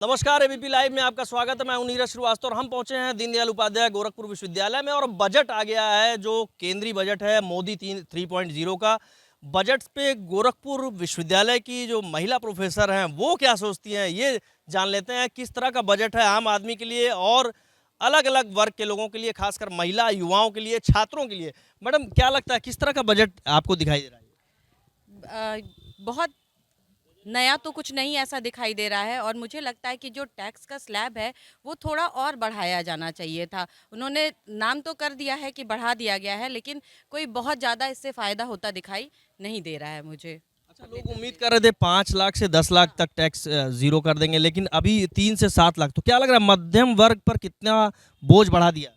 नमस्कार, ABP live में आपका स्वागत है। मैं हूं नीरज श्रीवास्तव और हम पहुंचे हैं दीनदयाल उपाध्याय गोरखपुर विश्वविद्यालय में और बजट आ गया है जो केंद्रीय बजट है मोदी 3.0 का। बजट पे गोरखपुर विश्वविद्यालय की जो महिला प्रोफेसर हैं वो क्या सोचती हैं, ये जान लेते हैं। किस तरह का बजट है आम आदमी के लिए और अलग अलग वर्ग के लोगों के लिए, खासकर महिला, युवाओं के लिए, छात्रों के लिए। मैडम, क्या लगता है किस तरह का बजट आपको दिखाई दे रहा है? बहुत नया तो कुछ नहीं ऐसा दिखाई दे रहा है और मुझे लगता है कि जो टैक्स का स्लैब है वो थोड़ा और बढ़ाया जाना चाहिए था। उन्होंने नाम तो कर दिया है कि बढ़ा दिया गया है, लेकिन कोई बहुत ज़्यादा इससे फ़ायदा होता दिखाई नहीं दे रहा है मुझे। अच्छा, लोग उम्मीद कर रहे थे 5 लाख से 10 लाख तक टैक्स जीरो कर देंगे, लेकिन अभी 3 से 7 लाख। तो क्या लग रहा है मध्यम वर्ग पर कितना बोझ बढ़ा दिया?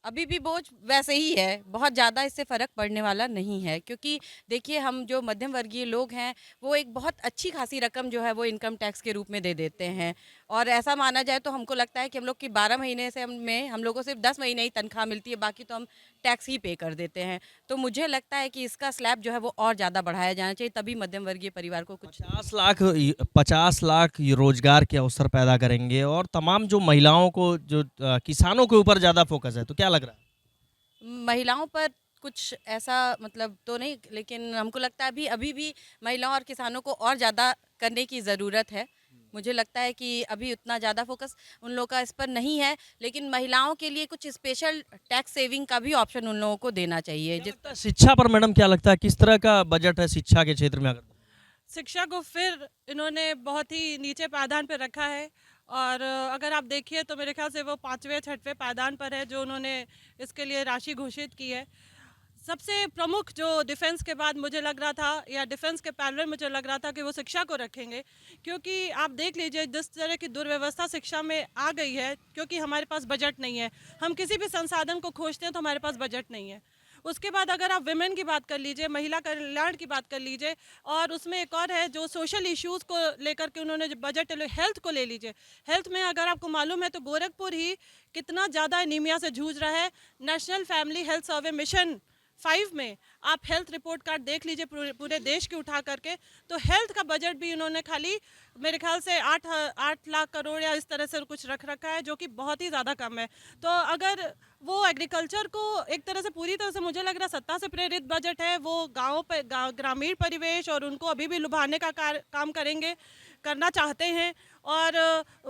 अभी भी बोझ वैसे ही है, बहुत ज़्यादा इससे फ़र्क पड़ने वाला नहीं है, क्योंकि देखिए हम जो मध्यम वर्गीय लोग हैं वो एक बहुत अच्छी खासी रकम जो है वो इनकम टैक्स के रूप में दे देते हैं। और ऐसा माना जाए तो हमको लगता है कि हम लोग की 12 महीने से हम लोगों सिर्फ 10 महीने ही तनख्वाह मिलती है, बाकी तो हम टैक्स ही पे कर देते हैं। तो मुझे लगता है कि इसका स्लैब जो है वो और ज़्यादा बढ़ाया जाना चाहिए, तभी मध्यम वर्गीय परिवार को कुछ 50 लाख ये रोजगार के अवसर पैदा करेंगे और तमाम जो महिलाओं को, जो किसानों के ऊपर ज़्यादा फोकस है। तो क्या लग रहा है? महिलाओं पर कुछ ऐसा मतलब तो नहीं, लेकिन हमको लगता है अभी अभी भी महिलाओं और किसानों को और ज़्यादा करने की ज़रूरत है। मुझे लगता है कि अभी उतना ज़्यादा फोकस उन लोगों का इस पर नहीं है, लेकिन महिलाओं के लिए कुछ स्पेशल टैक्स सेविंग का भी ऑप्शन उन लोगों को देना चाहिए। क्या लगता है शिक्षा पर? मैडम, क्या लगता है किस तरह का बजट है शिक्षा के क्षेत्र में? अगर शिक्षा को फिर इन्होंने बहुत ही नीचे पायदान पर रखा है। और अगर आप देखिए तो मेरे ख्याल से वो 5वें 6वें पायदान पर है जो उन्होंने इसके लिए राशि घोषित की है। सबसे प्रमुख जो डिफेंस के बाद मुझे लग रहा था, या डिफेंस के पैरेलल मुझे लग रहा था कि वो शिक्षा को रखेंगे, क्योंकि आप देख लीजिए जिस तरह की दुर्व्यवस्था शिक्षा में आ गई है, क्योंकि हमारे पास बजट नहीं है। हम किसी भी संसाधन को खोजते हैं तो हमारे पास बजट नहीं है। उसके बाद अगर आप विमेन की बात कर लीजिए, महिला कल्याण की बात कर लीजिए, और उसमें एक और है जो सोशल इश्यूज़ को लेकर के उन्होंने जो बजट, हेल्थ को ले लीजिए। हेल्थ में अगर आपको मालूम है तो गोरखपुर ही कितना ज़्यादा एनीमिया से जूझ रहा है। National family health survey mission 5 में आप हेल्थ रिपोर्ट कार्ड देख लीजिए पूरे देश की उठा करके। तो हेल्थ का बजट भी इन्होंने खाली मेरे ख्याल से 8 लाख करोड़ या इस तरह से कुछ रख रखा है, जो कि बहुत ही ज़्यादा कम है। तो अगर वो एग्रीकल्चर को एक तरह से पूरी तरह से मुझे लग रहा है सत्ता से प्रेरित बजट है, वो गाँव पर ग्रामीण परिवेश और उनको अभी भी लुभाने का काम करना चाहते हैं। और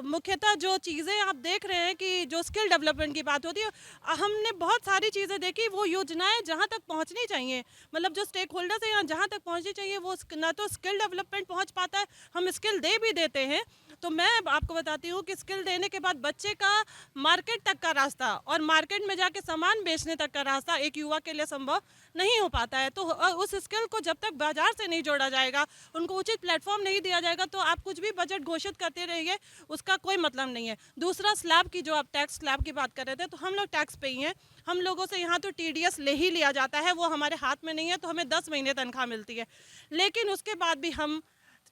मुख्यतः जो चीज़ें आप देख रहे हैं कि जो स्किल डेवलपमेंट की बात होती है, हमने बहुत सारी चीज़ें देखी, वो योजनाएं जहां तक पहुंचनी चाहिए, मतलब जो स्टेक होल्डर्स हैं यहाँ जहां तक पहुंचनी चाहिए, वो ना तो स्किल डेवलपमेंट पहुंच पाता है। हम स्किल दे भी देते हैं, तो मैं आपको बताती हूँ कि स्किल देने के बाद बच्चे का मार्केट तक का रास्ता और मार्केट में जाके सामान बेचने तक का रास्ता एक युवा के लिए संभव नहीं हो पाता है। तो उस स्किल को जब तक बाजार से नहीं जोड़ा जाएगा, उनको उचित प्लेटफॉर्म नहीं दिया जाएगा, तो आप कुछ भी बजट घोषित करते रहिए, उसका कोई मतलब नहीं है। दूसरा, स्लैब की जो आप टैक्स स्लैब की बात कर रहे थे, तो हम लोग टैक्स पे ही हैं। हम लोगों से यहाँ तो टीडीएस ले ही लिया जाता है, वो हमारे हाथ में नहीं है, तो हमें 10 महीने तनख्वाह मिलती है। लेकिन उसके बाद भी हम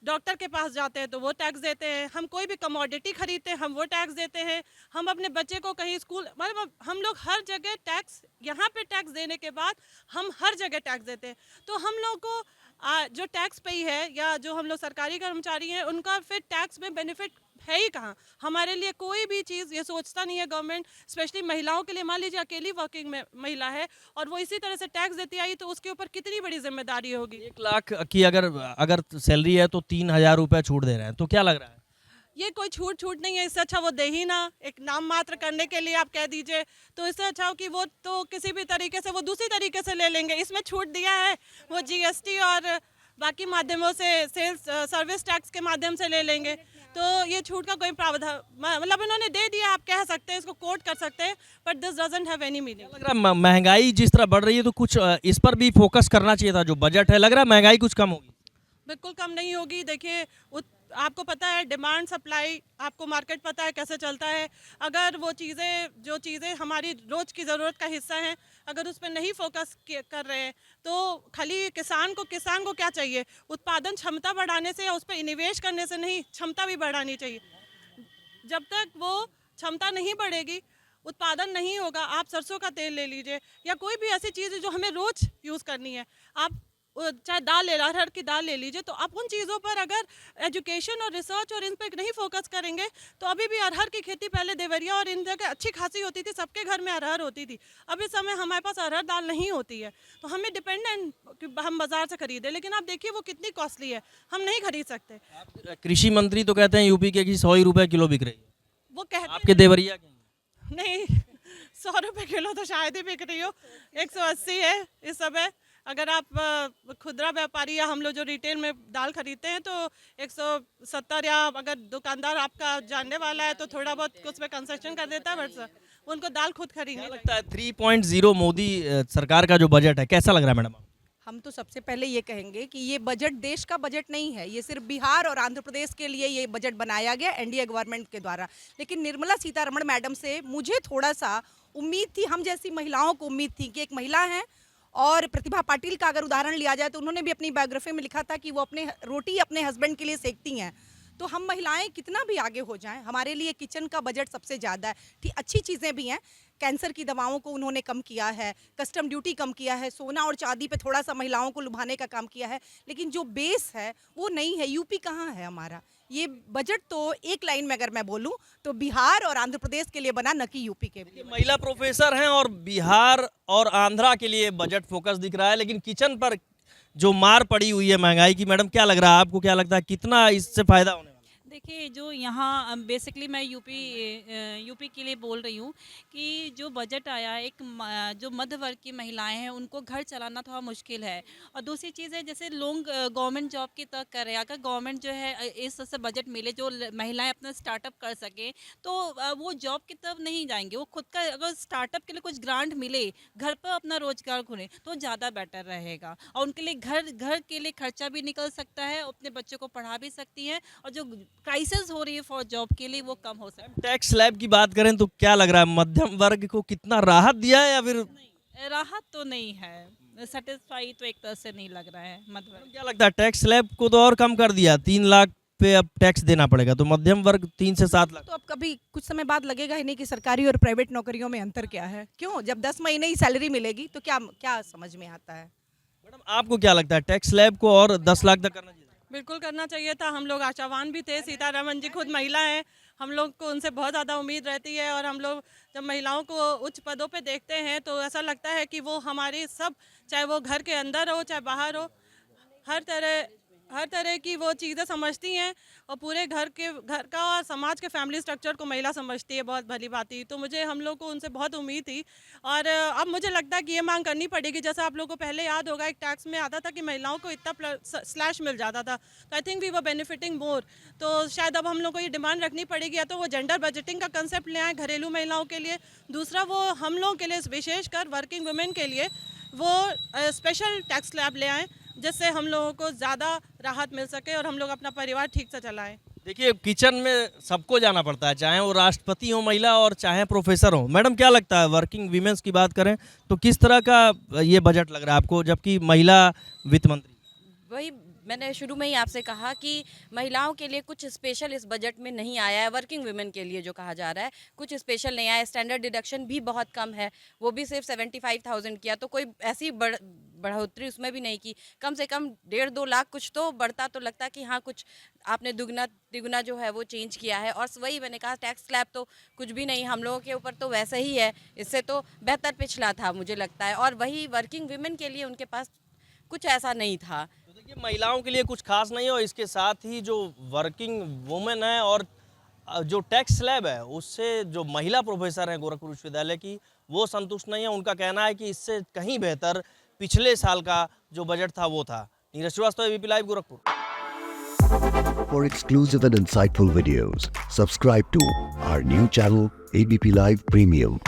डॉक्टर के पास जाते हैं तो वो टैक्स देते हैं, हम कोई भी कमोडिटी खरीदते हैं हम वो टैक्स देते हैं, हम अपने बच्चे को कहीं स्कूल, मतलब हम लोग हर जगह टैक्स, यहाँ पे टैक्स देने के बाद हम हर जगह टैक्स देते हैं। तो हम लोग को जो टैक्स पे है या जो हम लोग सरकारी कर्मचारी हैं, उनका फिर टैक्स में बेनिफिट है ही कहाँ। हमारे लिए कोई भी चीज़ ये सोचता नहीं है गवर्नमेंट, स्पेशली महिलाओं के लिए। मान लीजिए अकेली वर्किंग में महिला है और वो इसी तरह से टैक्स देती आई, तो उसके ऊपर कितनी बड़ी जिम्मेदारी होगी। 1 लाख की अगर अगर सैलरी है तो 3,000 रुपये छूट दे रहे हैं। तो क्या लग रहा है? ये कोई छूट छूट नहीं है, इससे अच्छा वो दे ही ना, एक नाम मात्र करने के लिए आप कह दीजिए। तो इससे अच्छा हो कि वो तो किसी भी तरीके से वो दूसरी तरीके से ले लेंगे। इसमें छूट दिया है, वो जीएसटी और बाकी माध्यमों से, सेल्स सर्विस टैक्स के माध्यम से ले लेंगे। तो ये छूट का कोई प्रावधान, मतलब इन्होंने दे दिया, आप कह सकते हैं, इसको कोट कर सकते हैं, but this doesn't have any meaning. लग रहा है महंगाई जिस तरह बढ़ रही है तो कुछ इस पर भी फोकस करना चाहिए था। जो बजट है, लग रहा है महंगाई कुछ कम होगी। बिल्कुल कम नहीं होगी। देखिए आपको पता है डिमांड सप्लाई, आपको मार्केट पता है कैसे चलता है। अगर वो चीज़ें, जो चीज़ें हमारी रोज़ की ज़रूरत का हिस्सा हैं, अगर उस पर नहीं फोकस कर रहे हैं, तो खाली किसान को क्या चाहिए, उत्पादन क्षमता बढ़ाने से या उस पर निवेश करने से नहीं, क्षमता भी बढ़ानी चाहिए। जब तक वो क्षमता नहीं बढ़ेगी, उत्पादन नहीं होगा। आप सरसों का तेल ले लीजिए या कोई भी ऐसी चीज़ है जो हमें रोज़ यूज़ करनी है, आप चाहे दाल ले अरहर की दाल ले लीजिए, तो आप उन चीज़ों पर अगर एजुकेशन और रिसर्च और इन पर नहीं फोकस करेंगे तो अभी भी अरहर की खेती पहले देवरिया और इन जगह अच्छी खासी होती थी, सबके घर में अरहर होती थी। अब इस समय हमारे पास अरहर दाल नहीं होती है, तो हमें डिपेंडेंट हम बाजार से खरीदें, लेकिन आप देखिए वो कितनी कॉस्टली है, हम नहीं खरीद सकते। कृषि मंत्री तो कहते हैं यूपी के कि 100 ही रुपए किलो बिक रही है, वो कहते आपके देवरिया के नहीं 100 रुपये किलो तो शायद ही बिक रही हो, 180 है इस समय। अगर आप खुदरा व्यापारी या हम लोग जो रिटेल में दाल खरीदते हैं तो 170, या अगर दुकानदार आपका जानने वाला है तो थोड़ा बहुत उसमें कंसेशन कर देता है, बट उनको दाल खुद खरीदनी क्या लगता है 3.0 मोदी सरकार का जो बजट है कैसा लग रहा है मैडम? हम तो सबसे पहले ये कहेंगे कि ये बजट देश का बजट नहीं है, ये सिर्फ बिहार और आंध्र प्रदेश के लिए ये बजट बनाया गया एनडीए गवर्नमेंट के द्वारा। लेकिन निर्मला सीतारमण मैडम से मुझे थोड़ा सा उम्मीद थी, हम जैसी महिलाओं को उम्मीद थी कि एक महिला हैं, और प्रतिभा पाटिल का अगर उदाहरण लिया जाए तो उन्होंने भी अपनी बायोग्राफी में लिखा था कि वो अपने रोटी अपने हस्बैंड के लिए सेकती हैं। तो हम महिलाएं कितना भी आगे हो जाएं, हमारे लिए किचन का बजट सबसे ज़्यादा है। ठीक, अच्छी चीज़ें भी हैं, कैंसर की दवाओं को उन्होंने कम किया है, कस्टम ड्यूटी कम किया है, सोना और चांदी पे थोड़ा सा महिलाओं को लुभाने का काम किया है, लेकिन जो बेस है वो नहीं है। यूपी कहाँ है हमारा? ये बजट तो एक लाइन में अगर मैं बोलूं तो बिहार और आंध्र प्रदेश के लिए बना, न कि यूपी के लिए। महिला प्रोफेसर हैं और बिहार और आंध्रा के लिए बजट फोकस दिख रहा है, लेकिन किचन पर जो मार पड़ी हुई है महंगाई की, मैडम क्या लग रहा है आपको? क्या लगता है कितना इससे फायदा होने वाला है? देखिए, जो यहाँ बेसिकली मैं यूपी के लिए बोल रही हूँ कि जो बजट आया है, जो मध्य वर्ग की महिलाएं हैं उनको घर चलाना थोड़ा मुश्किल है। और दूसरी चीज़ है, जैसे लोग गवर्नमेंट जॉब की तक कर रहे हैं, अगर गवर्नमेंट जो है इस से बजट मिले जो महिलाएं अपना स्टार्टअप कर सकें तो वो जॉब की तरफ नहीं जाएंगे। वो खुद का अगर स्टार्टअप के लिए कुछ ग्रांट मिले, घर पर अपना रोजगार खोलें तो ज़्यादा बेटर रहेगा, और उनके लिए घर के लिए खर्चा भी निकल सकता है, अपने बच्चों को पढ़ा भी सकती हैं, और जो क्राइसिस हो रही है फॉर जॉब के लिए वो कम हो सकता है। टैक्स स्लैब की बात करें तो क्या लग रहा है मध्यम वर्ग को कितना राहत दिया है, या फिर नहीं, राहत तो नहीं है, सेटिस्फाई तो एक तरह से नहीं लग रहा है मध्य वर्ग। क्या लगता है टैक्स स्लैब को तो और कम कर दिया, 3 लाख पे अब टैक्स देना पड़ेगा, तो मध्यम वर्ग 3 से 7 लाख। तो अब कभी कुछ समय बाद लगेगा ही नहीं कि सरकारी और प्राइवेट नौकरियों में अंतर क्या है। क्यों? जब 10 महीने ही सैलरी मिलेगी तो क्या क्या समझ में आता है? मैडम आपको क्या लगता है टैक्स स्लैब को और 10 लाख तक करना चाहिए? बिल्कुल करना चाहिए था। हम लोग आशावान भी थे, सीतारमण जी खुद महिला हैं, हम लोग को उनसे बहुत ज़्यादा उम्मीद रहती है, और हम लोग जब महिलाओं को उच्च पदों पे देखते हैं तो ऐसा लगता है कि वो हमारी सब, चाहे वो घर के अंदर हो चाहे बाहर हो, हर तरह की वो चीज़ें समझती हैं, और पूरे घर का और समाज के फैमिली स्ट्रक्चर को महिला समझती है, बहुत भली बात ही। तो मुझे हम लोग को उनसे बहुत उम्मीद थी, और अब मुझे लगता है कि ये मांग करनी पड़ेगी। जैसा आप लोगों को पहले याद होगा, एक टैक्स में आता था कि महिलाओं को इतना स्लैश मिल जाता था, तो I think we were benefiting more. तो शायद अब हम लोग को ये डिमांड रखनी पड़ेगी, या तो वो जेंडर बजटिंग का कंसेप्ट ले आए घरेलू महिलाओं के लिए, दूसरा वो हम लोगों के लिए विशेषकर वर्किंग वुमेन के लिए वो स्पेशल टैक्स स्लैब ले आएँ, जिससे हम लोगों को ज़्यादा राहत मिल सके और हम लोग अपना परिवार ठीक से चलाएं। देखिए किचन में सबको जाना पड़ता है, चाहे वो राष्ट्रपति हो महिला और चाहे प्रोफेसर हो। मैडम क्या लगता है वर्किंग वीमेंस की बात करें तो किस तरह का ये बजट लग रहा है आपको, जबकि महिला वित्त मंत्री? वही मैंने शुरू में ही आपसे कहा कि महिलाओं के लिए कुछ स्पेशल इस बजट में नहीं आया है। वर्किंग वुमेन के लिए जो कहा जा रहा है कुछ स्पेशल नहीं आया है। स्टैंडर्ड डिडक्शन भी बहुत कम है, वो भी सिर्फ 75,000 किया, तो कोई ऐसी बढ़ोतरी उसमें भी नहीं की। कम से कम 1.5-2 लाख कुछ तो बढ़ता तो लगता कि हाँ कुछ आपने दुगना तिगुना जो है वो चेंज किया है। और वही मैंने कहा टैक्स स्लैब तो कुछ भी नहीं, हम लोगों के ऊपर तो वैसा ही है, इससे तो बेहतर पिछला था मुझे लगता है। और वही वर्किंग वुमेन के लिए उनके पास कुछ ऐसा नहीं था। देखिए महिलाओं के लिए कुछ खास नहीं है, और इसके साथ ही जो वर्किंग वुमेन है और जो टैक्स स्लैब है उससे जो महिला प्रोफेसर हैं गोरखपुर विश्वविद्यालय की वो संतुष्ट नहीं है। उनका कहना है कि इससे कहीं बेहतर पिछले साल का जो बजट था वो था। Neeraj Srivastava, ABP live, Gorakhpur. For exclusive and insightful videos, subscribe to our new channel ABP Live Premium.